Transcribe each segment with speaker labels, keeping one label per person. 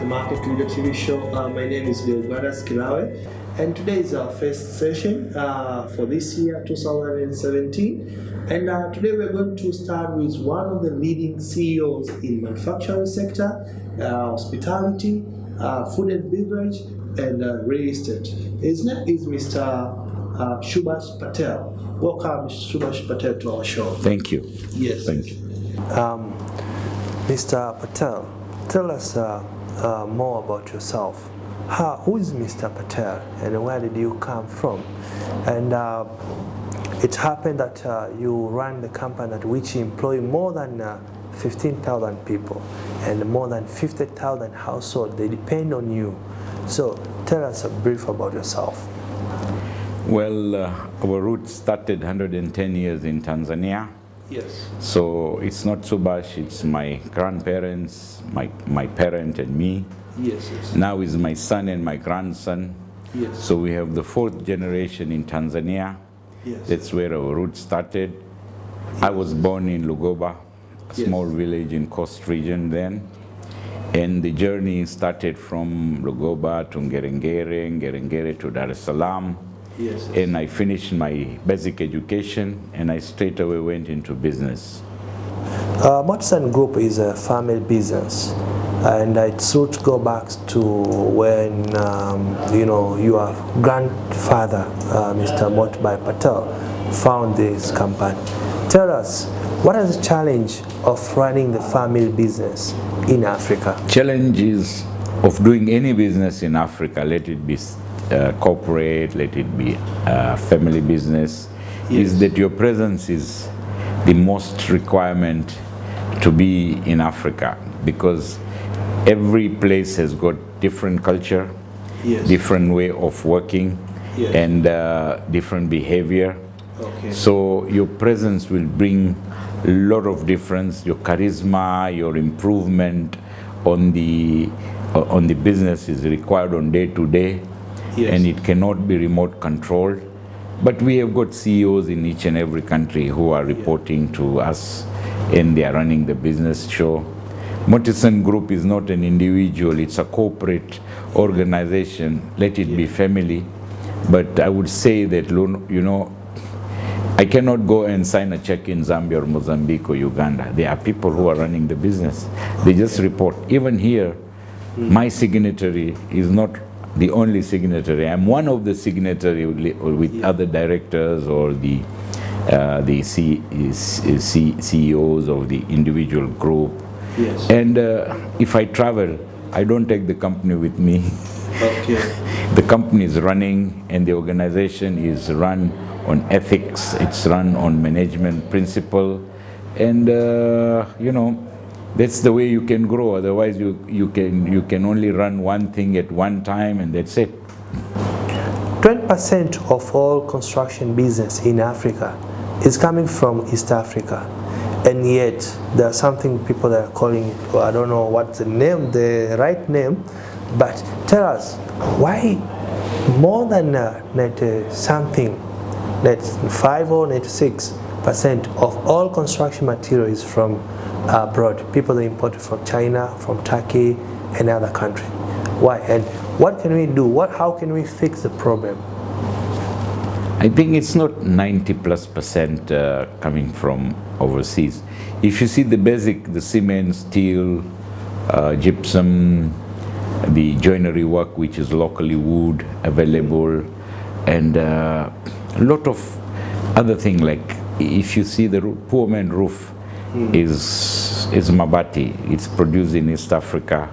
Speaker 1: the Market Leader TV show. My name is Uganda Skilawe, and today is our first session for this year, 2017. And today we're going to start with one of the leading CEOs in manufacturing sector, hospitality, food and beverage, and real estate. His name is Mr. Subhash Patel. Welcome, Mr. Subhash Patel, to our show.
Speaker 2: Thank you.
Speaker 1: Yes.
Speaker 2: Thank you.
Speaker 1: Mr. Patel, tell us more about yourself. Who is Mr. Patel and where did you come from? And it happened that you run the company at which you employ more than 15,000 people and more than 50,000 households. They depend on you. So tell us a brief about yourself.
Speaker 2: Well, our roots started 110 years in Tanzania.
Speaker 1: Yes.
Speaker 2: So it's not Subhash, it's my grandparents, my parent and me.
Speaker 1: Yes, yes.
Speaker 2: Now is my son and my grandson.
Speaker 1: Yes.
Speaker 2: So we have the fourth generation in Tanzania.
Speaker 1: Yes.
Speaker 2: That's where our roots started. Yes. I was born in Lugoba, a small village in Coast region then. And the journey started from Lugoba to Ngerengere to Dar-Es-Salaam.
Speaker 1: Yes, yes.
Speaker 2: And I finished my basic education and I straight away went into business.
Speaker 1: Motisun Group is a family business, and its roots go back to when your grandfather, Mr. Mr Patel, found this company. Tell us, what is the challenge of running the family business in Africa?
Speaker 2: Challenges of doing any business in Africa, let it be corporate, let it be family business, is that your presence is the most requirement to be in Africa, because every place has got different culture, different way of working, and different behavior.
Speaker 1: Okay.
Speaker 2: So your presence will bring a lot of difference. Your charisma, your improvement on the business is required on day to day.
Speaker 1: Yes.
Speaker 2: And it cannot be remote controlled. But we have got CEOs in each and every country who are reporting to us, and they are running the business show. Motisun Group is not an individual, it's a corporate organization, let it be family. But I would say that, I cannot go and sign a check in Zambia or Mozambique or Uganda. There are people who are running the business. They just report. Even here, my signatory is not the only signatory. I'm one of the signatory with other directors or the CEOs of the individual group.
Speaker 1: Yes.
Speaker 2: And if I travel, I don't take the company with me.
Speaker 1: Okay.
Speaker 2: The company is running and the organization is run on ethics. It's run on management principle. And, that's the way you can grow. Otherwise, you can only run one thing at one time, and that's it.
Speaker 1: 20% of all construction business in Africa is coming from East Africa, and yet there's something people that are calling, I don't know what's the right name, but tell us why more than 95 or 96% of all construction material is from abroad. People are imported from China, from Turkey, and other countries. Why? And what can we do? How can we fix the problem?
Speaker 2: I think it's not 90+% coming from overseas. If you see the basic, the cement, steel, gypsum, the joinery work, which is locally wood available, and a lot of other things, like if you see the poor man roof, is mabati. It's produced in East Africa.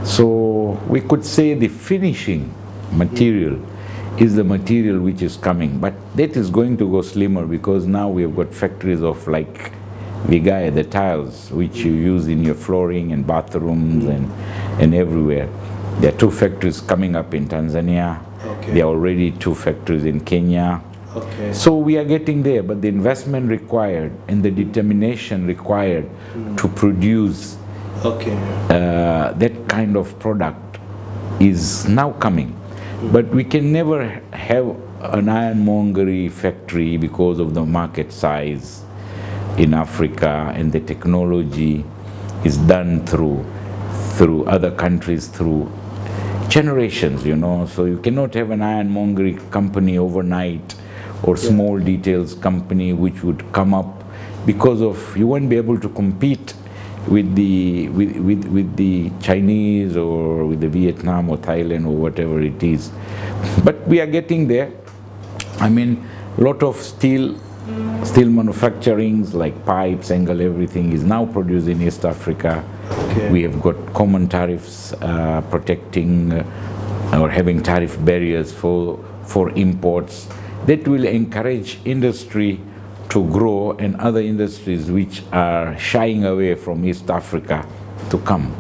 Speaker 2: So we could say the finishing material is the material which is coming, but that is going to go slimmer, because now we have got factories of like vigae, the tiles which you use in your flooring and bathrooms and everywhere. There are 2 factories coming up in Tanzania.
Speaker 1: Okay.
Speaker 2: There are already 2 factories in Kenya.
Speaker 1: Okay.
Speaker 2: So we are getting there, but the investment required and the determination required to produce that kind of product is now coming. But we can never have an ironmongery factory because of the market size in Africa, and the technology is done through through other countries through generations, you know. So you cannot have an ironmongery company overnight or small details company which would come up, because of you won't be able to compete with the Chinese or with the Vietnam or Thailand or whatever it is. But we are getting there. I mean, a lot of steel manufacturing like pipes, angle, everything is now produced in East Africa.
Speaker 1: Okay.
Speaker 2: We have got common tariffs protecting or having tariff barriers for imports. That will encourage industry to grow, and other industries which are shying away from East Africa to come.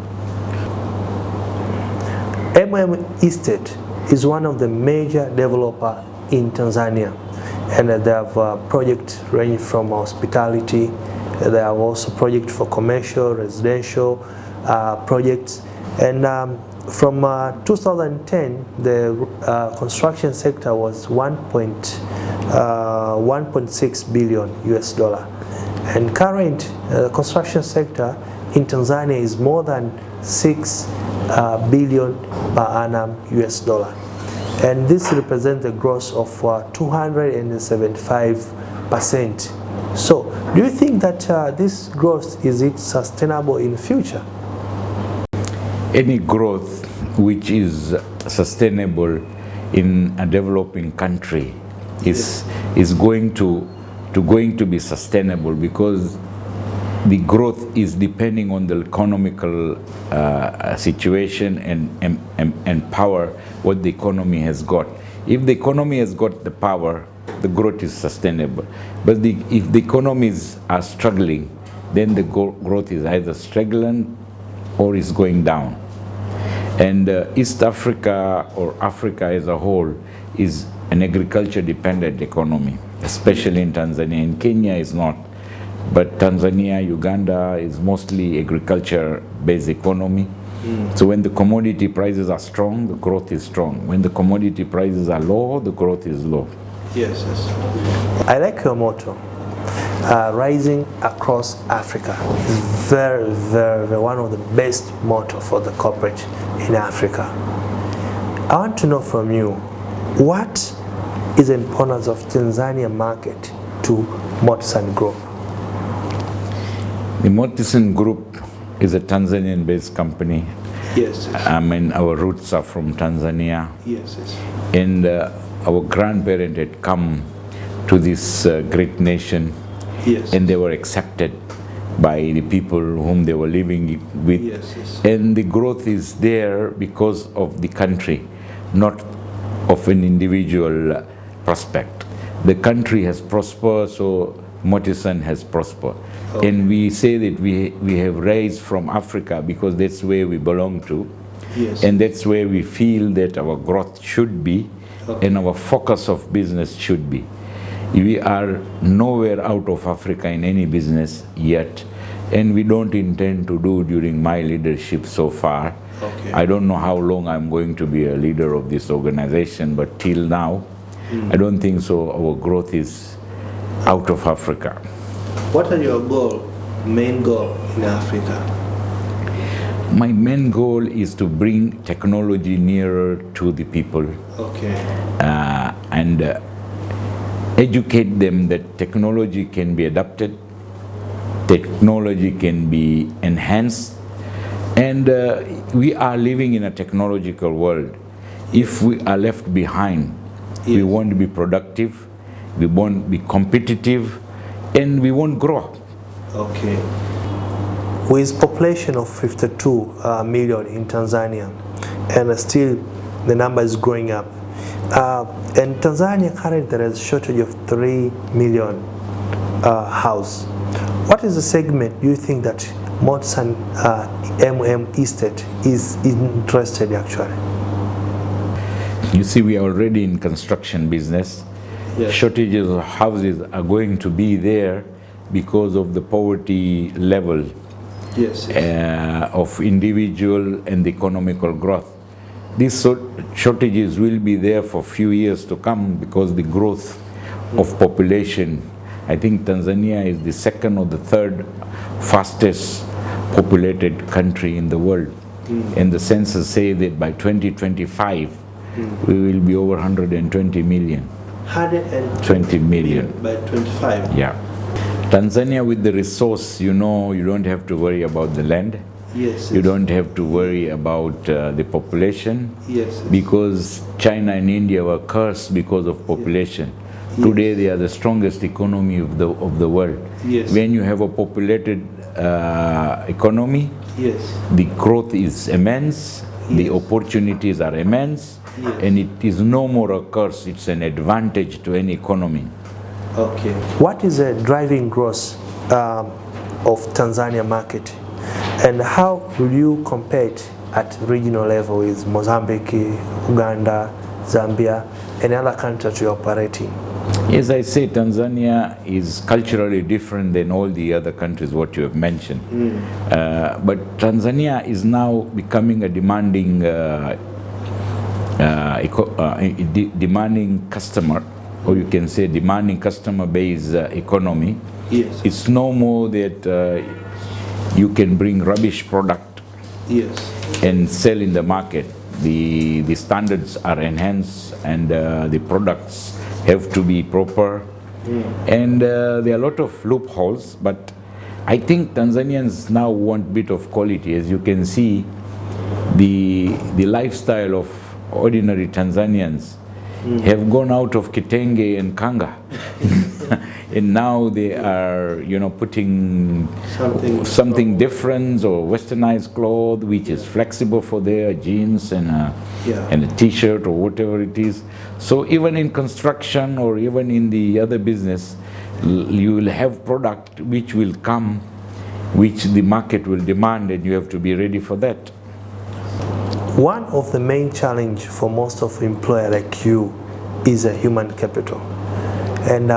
Speaker 1: Estate is one of the major developers in Tanzania, and they have projects ranging from hospitality. They have also projects for commercial, residential projects, and from 2010 the construction sector was 1.6 billion US dollar, and current construction sector in Tanzania is more than 6 billion per annum US dollar, and this represents a growth of 275%. So do you think that this growth, is it sustainable in future?
Speaker 2: Any growth which is sustainable in a developing country is going to be sustainable, because the growth is depending on the economical situation and power what the economy has got. If the economy has got the power, the growth is sustainable. But if the economies are struggling, then the growth is either stagnant or is going down. And East Africa, or Africa as a whole, is an agriculture-dependent economy, especially in Tanzania. In Kenya is not, but Tanzania, Uganda is mostly agriculture-based economy. So when the commodity prices are strong, the growth is strong. When the commodity prices are low, the growth is low.
Speaker 1: Yes. I like your motto. Rising across Africa is very, very one of the best motto for the corporate in Africa. I want to know from you, what is the importance of Tanzania market to Motisun Group?
Speaker 2: The Motisun Group is a Tanzanian-based company.
Speaker 1: Yes.
Speaker 2: I mean, our roots are from Tanzania.
Speaker 1: Yes.
Speaker 2: And our grandparents had come to this great nation.
Speaker 1: Yes.
Speaker 2: And they were accepted by the people whom they were living with.
Speaker 1: Yes.
Speaker 2: And the growth is there because of the country, not of an individual prospect. The country has prospered, so Motisun has prospered. Okay. And we say that we have raised from Africa because that's where we belong to.
Speaker 1: Yes.
Speaker 2: And that's where we feel that our growth should be, okay, and our focus of business should be. We are nowhere out of Africa in any business yet, and we don't intend to do during my leadership so far.
Speaker 1: Okay.
Speaker 2: I don't know how long I'm going to be a leader of this organization, but till now, I don't think so. Our growth is out of Africa.
Speaker 1: What are your main goal in Africa?
Speaker 2: My main goal is to bring technology nearer to the people.
Speaker 1: Okay.
Speaker 2: And educate them that technology can be adapted, technology can be enhanced, and we are living in a technological world. If we are left behind, we won't be productive, we won't be competitive, and we won't grow.
Speaker 1: Okay. With population of 52 million in Tanzania, and still the number is growing up. In Tanzania currently there is a shortage of 3 million house. What is the segment you think that Motisun Estate is interested actually?
Speaker 2: You see, we are already in construction business.
Speaker 1: Yes.
Speaker 2: Shortages of houses are going to be there because of the poverty level.
Speaker 1: Yes.
Speaker 2: Of individual and economical growth. These shortages will be there for a few years to come because the growth of population. I think Tanzania is the second or the third fastest populated country in the world. and the census say that by 2025 we will be over 120 million.
Speaker 1: 120
Speaker 2: million
Speaker 1: by 25.
Speaker 2: Yeah. Tanzania, with the resource, you don't have to worry about the land.
Speaker 1: Yes.
Speaker 2: You don't have to worry about the population.
Speaker 1: Yes.
Speaker 2: Because China and India were cursed because of population.
Speaker 1: Yes.
Speaker 2: Today they are the strongest economy of the world.
Speaker 1: Yes.
Speaker 2: When you have a populated economy,
Speaker 1: yes,
Speaker 2: the growth is immense, the opportunities are immense, and it is no more a curse, it's an advantage to any economy.
Speaker 1: Okay. What is the driving growth of Tanzania market, and how will you compare it at regional level with Mozambique, Uganda, Zambia, and other countries you operate in?
Speaker 2: As I say, Tanzania is culturally different than all the other countries what you have mentioned. But Tanzania is now becoming a demanding demanding customer, or you can say demanding customer-based economy.
Speaker 1: Yes.
Speaker 2: It's no more that you can bring rubbish product and sell in the market. The standards are enhanced, and the products have to be proper, and there are a lot of loopholes, but I think Tanzanians now want a bit of quality. As you can see, the lifestyle of ordinary Tanzanians have gone out of kitenge and kanga and now they are putting something different, or westernized clothes which is flexible for their jeans and a t-shirt or whatever it is. So even in construction or even in the other business, you will have product which will come, which the market will demand, and you have to be ready for that.
Speaker 1: One of the main challenge for most of employers like you is a human capital, and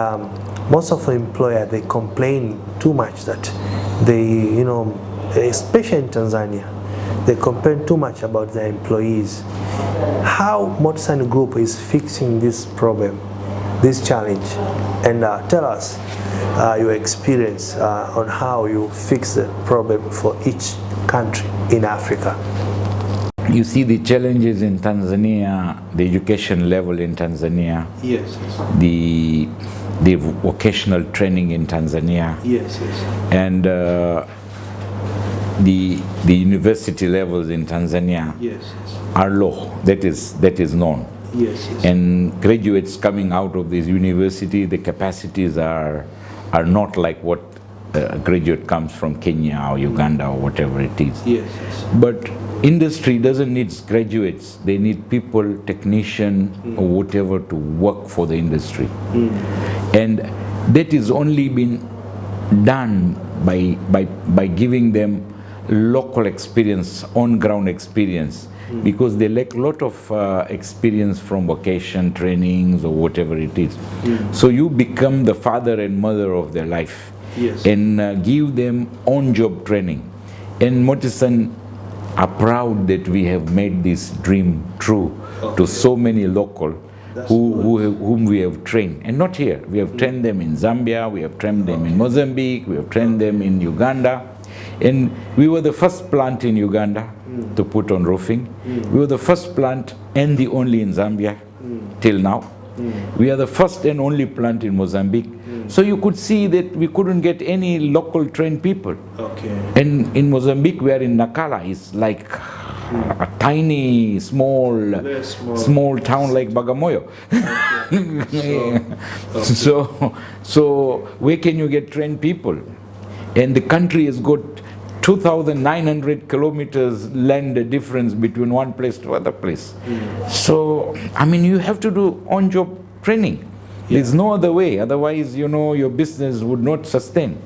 Speaker 1: most of the employers, they complain too much that they, especially in Tanzania, they complain too much about their employees. How Motisun Group is fixing this problem, this challenge, and tell us your experience on how you fix the problem for each country in Africa.
Speaker 2: You see the challenges in Tanzania, the education level in Tanzania,
Speaker 1: yes.
Speaker 2: the vocational training in Tanzania,
Speaker 1: yes.
Speaker 2: and the university levels in Tanzania are low. That is known.
Speaker 1: Yes.
Speaker 2: And graduates coming out of this university, the capacities are not like what a graduate comes from Kenya or Uganda or whatever it is.
Speaker 1: Yes.
Speaker 2: But industry doesn't need graduates. They need people, technician or whatever, to work for the industry. And that is only been done by giving them local experience, on-ground experience, because they lack a lot of experience from vocation trainings or whatever it is. So you become the father and mother of their life, and give them on-job training. And Motisun are proud that we have made this dream true to so many local whom we have trained. And not here. We have trained them in Zambia, we have trained them in Mozambique, we have trained them in Uganda. And we were the first plant in Uganda to put on roofing. We were the first plant and the only in Zambia till now. We are the first and only plant in Mozambique. So you could see that we couldn't get any local trained people. And in Mozambique, we are in Nakala. It's like a tiny, small town like Bagamoyo. So where can you get trained people? And the country has got 2,900 kilometers land difference between one place to other place. So, I mean, you have to do on-job training. There's no other way. Otherwise, your business would not sustain.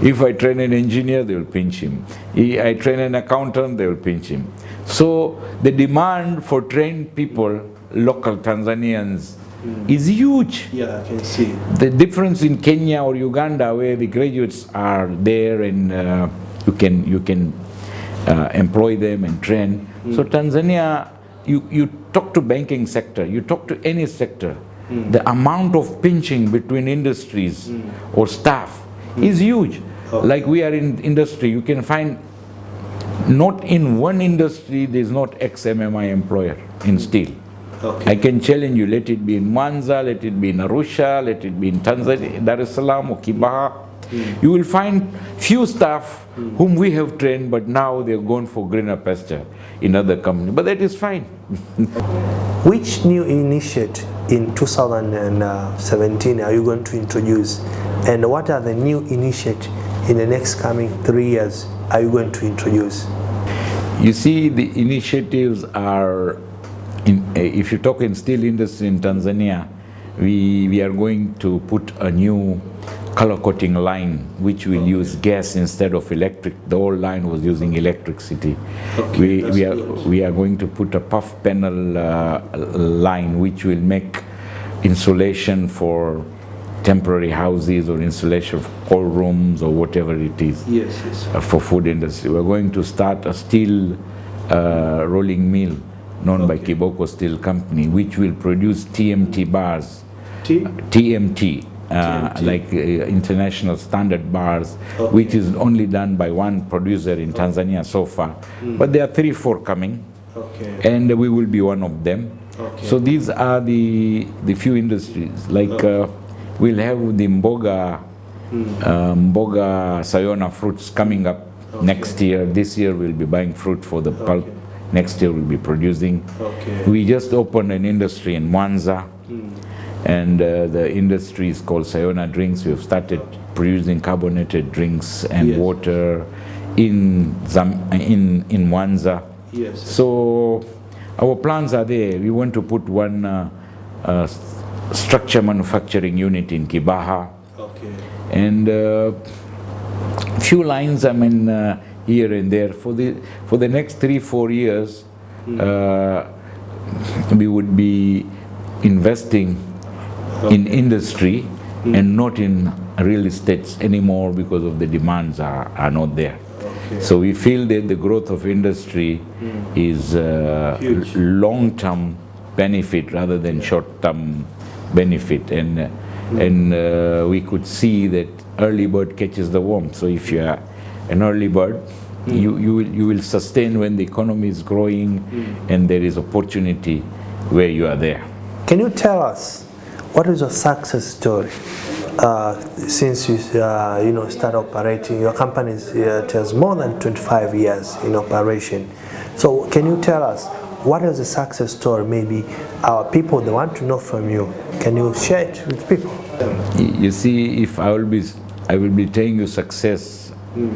Speaker 2: If I train an engineer, they will pinch him. If I train an accountant, they will pinch him. So the demand for trained people, local Tanzanians, is huge.
Speaker 1: Yeah, I can see.
Speaker 2: The difference in Kenya or Uganda, where the graduates are there and you can employ them and train. So Tanzania, you talk to banking sector, you talk to any sector, the amount of pinching between industries or staff is huge. Like we are in industry, you can find Not in one industry, there's not ex-MMI employer in steel.
Speaker 1: Okay.
Speaker 2: I can challenge you, let it be in Mwanza, let it be in Arusha, let it be in Tanzania, Dar-Es-Salaam or Kibaha. You will find few staff whom we have trained, but now they've gone for greener pasture in other companies. But that is fine.
Speaker 1: Which new initiative in 2017 are you going to introduce? And what are the new initiatives in the next coming 3 years are you going to introduce?
Speaker 2: You see, the initiatives are, if you talk in steel industry in Tanzania, we are going to put a new color coating line which will use gas instead of electric. The old line was using electricity.
Speaker 1: Okay,
Speaker 2: we are going to put a puff panel line which will make insulation for temporary houses or insulation for cold rooms or whatever it is.
Speaker 1: Yes, yes.
Speaker 2: For food industry. We're going to start a steel rolling mill known by Kiboko Steel Company, which will produce TMT bars. TMT. Like international standard bars, which is only done by one producer in Tanzania so far. But there are 3-4 coming, and we will be one of them. So these are the few industries. Like we'll have the Mboga Sayona fruits coming up next year. This year we'll be buying fruit for the pulp. Next year we'll be producing. We just opened an industry in Mwanza. And the industry is called Sayona Drinks. We have started producing carbonated drinks and water in Mwanza.
Speaker 1: Yes.
Speaker 2: So our plans are there. We want to put one structure manufacturing unit in Kibaha. And few lines, I mean, here and there. For the next 3-4 years, we would be investing in industry and not in real estates anymore because of the demands are not there. So we feel that the growth of industry is long-term benefit rather than short-term benefit, and we could see that early bird catches the worm. So if you are an early bird, you will sustain when the economy is growing and there is opportunity where you are there.
Speaker 1: Can you tell us what is your success story since you start operating? Your company has more than 25 years in operation. So can you tell us what is the success story? Maybe our people, they want to know from you. Can you share it with people?
Speaker 2: You see, if I will be telling you success, you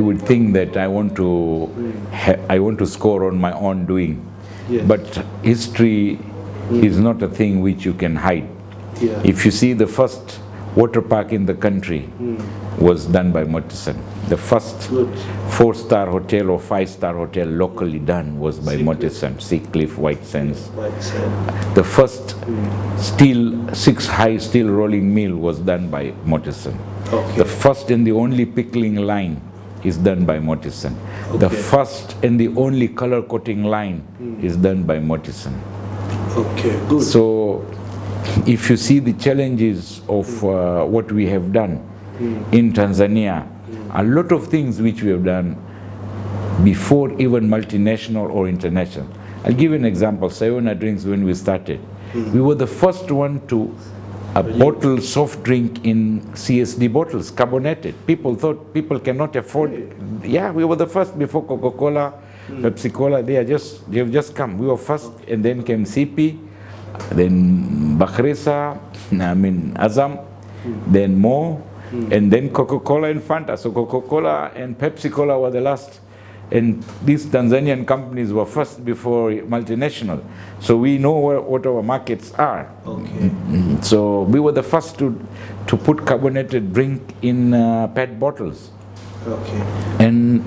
Speaker 2: would think that I want to score on my own doing. But history is not a thing which you can hide. If you see, the first water park in the country was done by Motisun. The first 4-star hotel or 5-star hotel locally done was by Motisun, Seacliff, White Sands. The first high steel rolling mill was done by Motisun. The first and the only pickling line is done by Motisun. The first and the only color coating line is done by Motisun. Good. So if you see the challenges of what we have done in Tanzania, a lot of things which we have done before even multinational or international. I'll give you an example. Sayona Drinks, when we started, we were the first one to bottle soft drink in CSD bottles, carbonated. People thought people cannot afford it. Yeah, we were the first before Coca-Cola, Pepsi Cola. They have just come. We were first, and then came CP, then Bakhresa, Azam, then Mo, and then Coca-Cola and Fanta. So Coca-Cola and Pepsi Cola were the last. And these Tanzanian companies were first before multinational. So we know what our markets are. So we were the first to put carbonated drink in PET bottles. And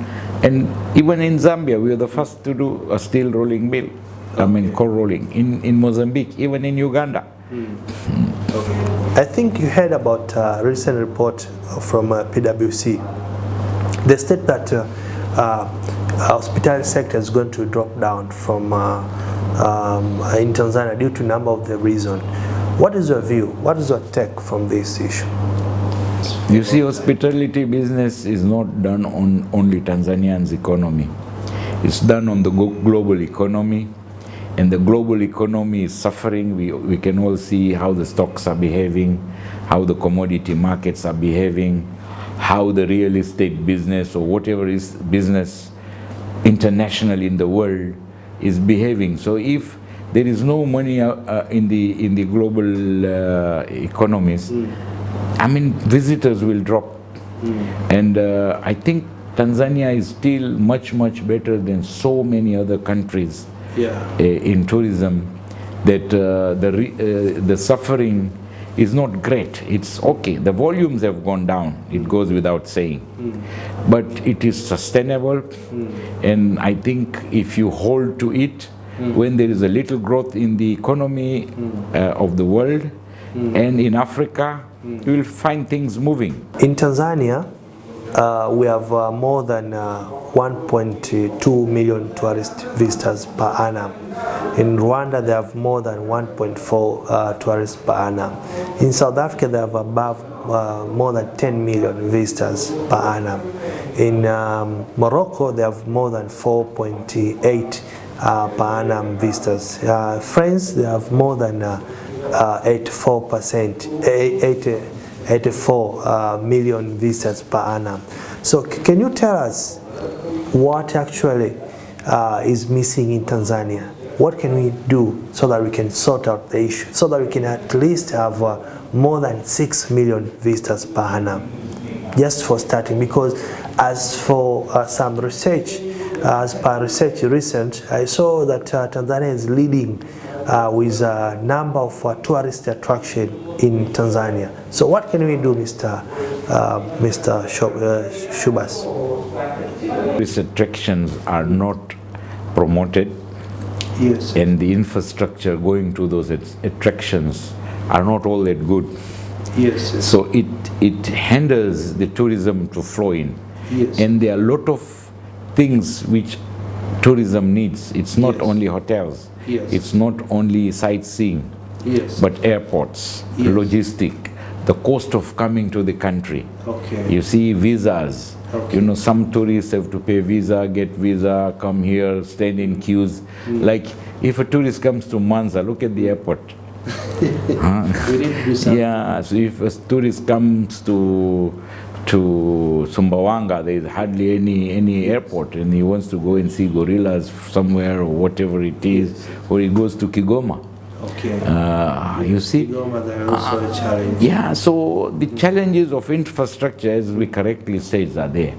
Speaker 2: even in Zambia, we were the first to do a steel rolling mill. Cold rolling. In Mozambique, even in Uganda.
Speaker 1: I think you heard about a recent report from PwC. They state that hospitality sector is going to drop down from in Tanzania due to a number of the reasons. What is your view? What is your take from this issue?
Speaker 2: You see, hospitality business is not done on only Tanzanians' economy. It's done on the global economy, and the global economy is suffering. We can all see how the stocks are behaving, how the commodity markets are behaving, how the real estate business or whatever is business internationally in the world is behaving. So if there is no money in the global economies, I mean, visitors will drop. And I think Tanzania is still much better than so many other countries in tourism, that the suffering is not great. It's okay. The volumes have gone down, it goes without saying. But it is sustainable, and I think if you hold to it, when there is a little growth in the economy of the world and in Africa, you will find things moving.
Speaker 1: In Tanzania, we have more than 1.2 million tourist visitors per annum. In Rwanda, they have more than 1.4 tourists per annum. In South Africa, they have above more than 10 million visitors per annum. In Morocco, they have more than 4.8 per annum visitors. France, they have more than 84 million visitors per annum. So can you tell us what actually is missing in Tanzania? What can we do so that we can sort out the issue, so that we can at least have more than 6 million visitors per annum, just for starting? Because as for some research, as per research recent, I saw that Tanzania is leading with a number of tourist attraction in Tanzania. So what can we do, Mr. Shubas?
Speaker 2: These attractions are not promoted, and the infrastructure going to those attractions are not all that good. So it hinders the tourism to flow in. And there are a lot of things which tourism needs. It's not only hotels. It's not only sightseeing, but airports, logistic, the cost of coming to the country. You see, visas. You know, some tourists have to pay visa, get visa, come here, stand in queues. Like if a tourist comes to Manza, look at the airport. Yeah, so if a tourist comes to Sumbawanga, there is hardly any airport, and he wants to go and see gorillas somewhere or whatever it is, or he goes to Kigoma. You see,
Speaker 1: Kigoma, there are also a challenge.
Speaker 2: Yeah, so the challenges of infrastructure, as we correctly say, are there.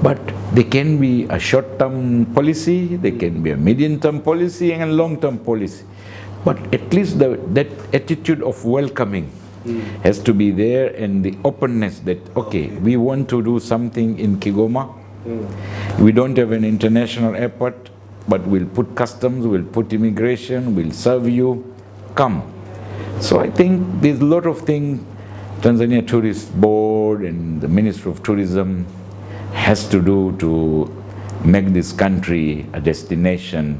Speaker 2: But they can be a short-term policy, they can be a medium-term policy, and a long-term policy. But at least that attitude of welcoming has to be there, and the openness that, okay, we want to do something in Kigoma. We don't have an international airport, but we'll put customs, we'll put immigration, we'll serve you, come. So I think there's a lot of things Tanzania Tourist Board and the Ministry of Tourism has to do to make this country a destination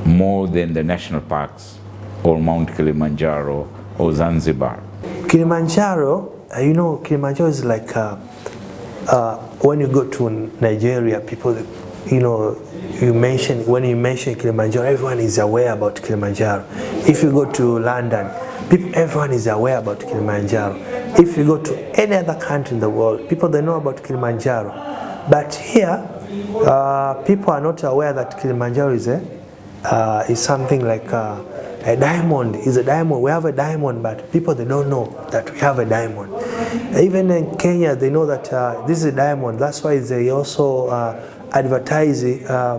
Speaker 2: more than the national parks or Mount Kilimanjaro or Zanzibar.
Speaker 1: Kilimanjaro, you know, Kilimanjaro is like when you go to Nigeria, people, you know, when you mention Kilimanjaro, everyone is aware about Kilimanjaro. If you go to London, everyone is aware about Kilimanjaro. If you go to any other country in the world, people, they know about Kilimanjaro. But here, people are not aware that Kilimanjaro is something like a diamond. Is a diamond. We have a diamond, but people, they don't know that we have a diamond. Even in Kenya, they know that this is a diamond. That's why they also advertise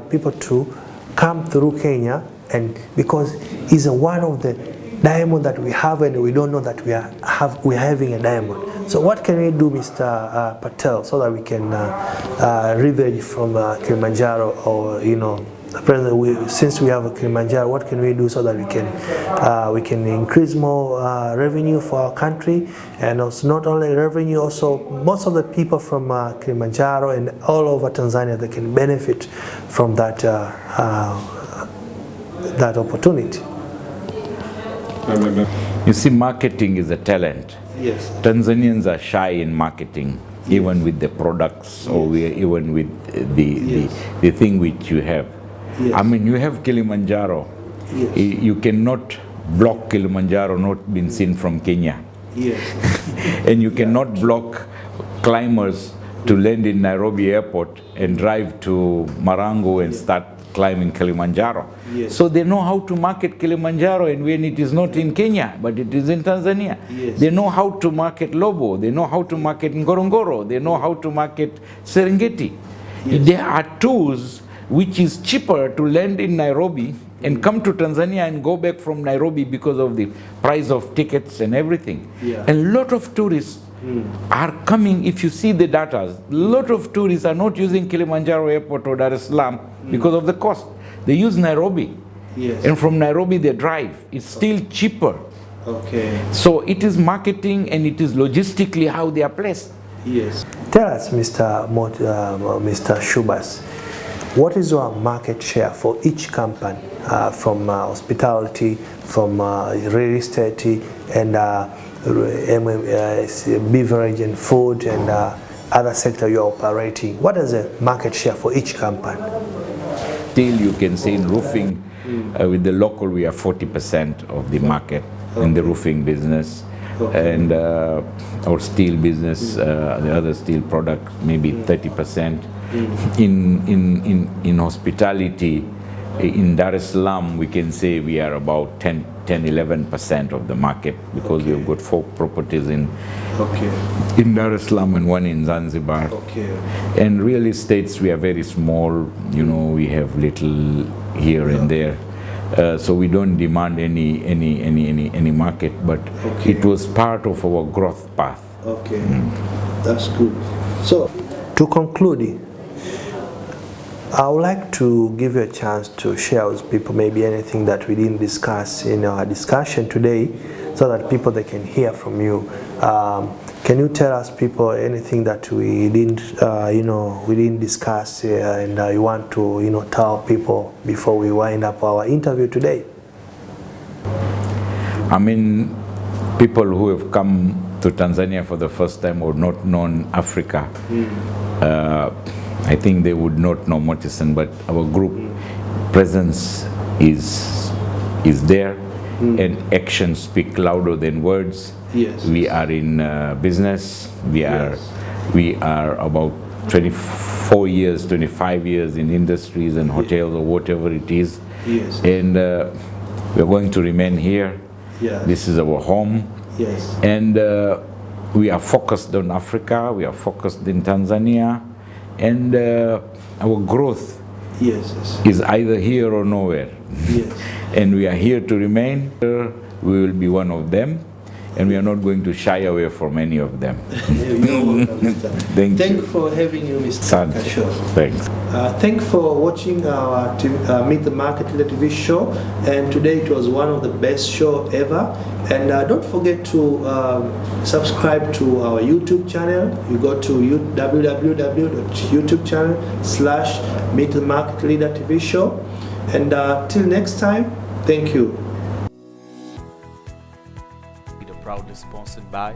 Speaker 1: people to come through Kenya, and because it's one of the diamond that we have, and we don't know that we're having a diamond. So what can we do, Mr. Patel, so that we can leverage from Kilimanjaro, or, you know, since we have a Kilimanjaro, what can we do so that we can increase more revenue for our country? And also not only revenue, also most of the people from Kilimanjaro and all over Tanzania, they can benefit from that opportunity.
Speaker 2: You see, marketing is a talent.
Speaker 1: Yes.
Speaker 2: Tanzanians are shy in marketing, even with the products or even with the thing which you have.
Speaker 1: Yes.
Speaker 2: I mean, you have Kilimanjaro.
Speaker 1: Yes.
Speaker 2: You cannot block Kilimanjaro not being seen from Kenya.
Speaker 1: Yes.
Speaker 2: And you cannot block climbers to land in Nairobi airport and drive to Marango and start climbing Kilimanjaro.
Speaker 1: Yes.
Speaker 2: So they know how to market Kilimanjaro, and when it is not in Kenya, but it is in Tanzania.
Speaker 1: Yes.
Speaker 2: They know how to market Lobo, they know how to market Ngorongoro, they know how to market Serengeti.
Speaker 1: Yes.
Speaker 2: There are tools which is cheaper to land in Nairobi and come to Tanzania and go back from Nairobi because of the price of tickets and everything.
Speaker 1: Yeah.
Speaker 2: A lot of tourists are coming. If you see the data, a lot of tourists are not using Kilimanjaro Airport or Dar-Es-Salaam because of the cost. They use Nairobi.
Speaker 1: Yes.
Speaker 2: And from Nairobi they drive. It's still cheaper.
Speaker 1: Okay.
Speaker 2: So it is marketing and it is logistically how they are placed.
Speaker 1: Yes. Tell us, Mr. Shubas, what is your market share for each company, from hospitality, from real estate, and beverage and food, and other sector you're operating? What is the market share for each company?
Speaker 2: Still, you can say in roofing, with the local, we are 40% of the market in the roofing business. Okay. And our steel business, the other steel products, maybe 30%. In hospitality, in Dar-Es-Salaam, we can say we are about 11% of the market, because we've got 4 properties in Dar-Es-Salaam and 1 in Zanzibar. Okay. And real estates, we are very small. You know, we have little here and there. So we don't demand any market, but it was part of our growth path. Okay, that's good. So to conclude, I would like to give you a chance to share with people maybe anything that we didn't discuss in our discussion today, so that people they can hear from you. Can you tell us, people, anything that we didn't, we didn't discuss, and you want to, tell people before we wind up our interview today? I mean, people who have come to Tanzania for the first time or not known Africa, I think they would not know Motisun, but our group presence is there, and actions speak louder than words. Yes. We are in business. We are about 24 years, 25 years in industries and hotels or whatever it is. Yes. And we're going to remain here. Yes. This is our home. Yes. And we are focused on Africa. We are focused in Tanzania. And our growth is either here or nowhere. Yes. And we are here to remain. We will be one of them. And we are not going to shy away from any of them. Thank you for having you, Mr. Kasho. Thanks.
Speaker 1: Thank you for watching our Meet the Market Leader TV show. And today it was one of the best show ever. And don't forget to subscribe to our YouTube channel. You go to www.youtube.com/Meet the Market Leader TV show. And till next time, thank you.
Speaker 3: Proudly sponsored by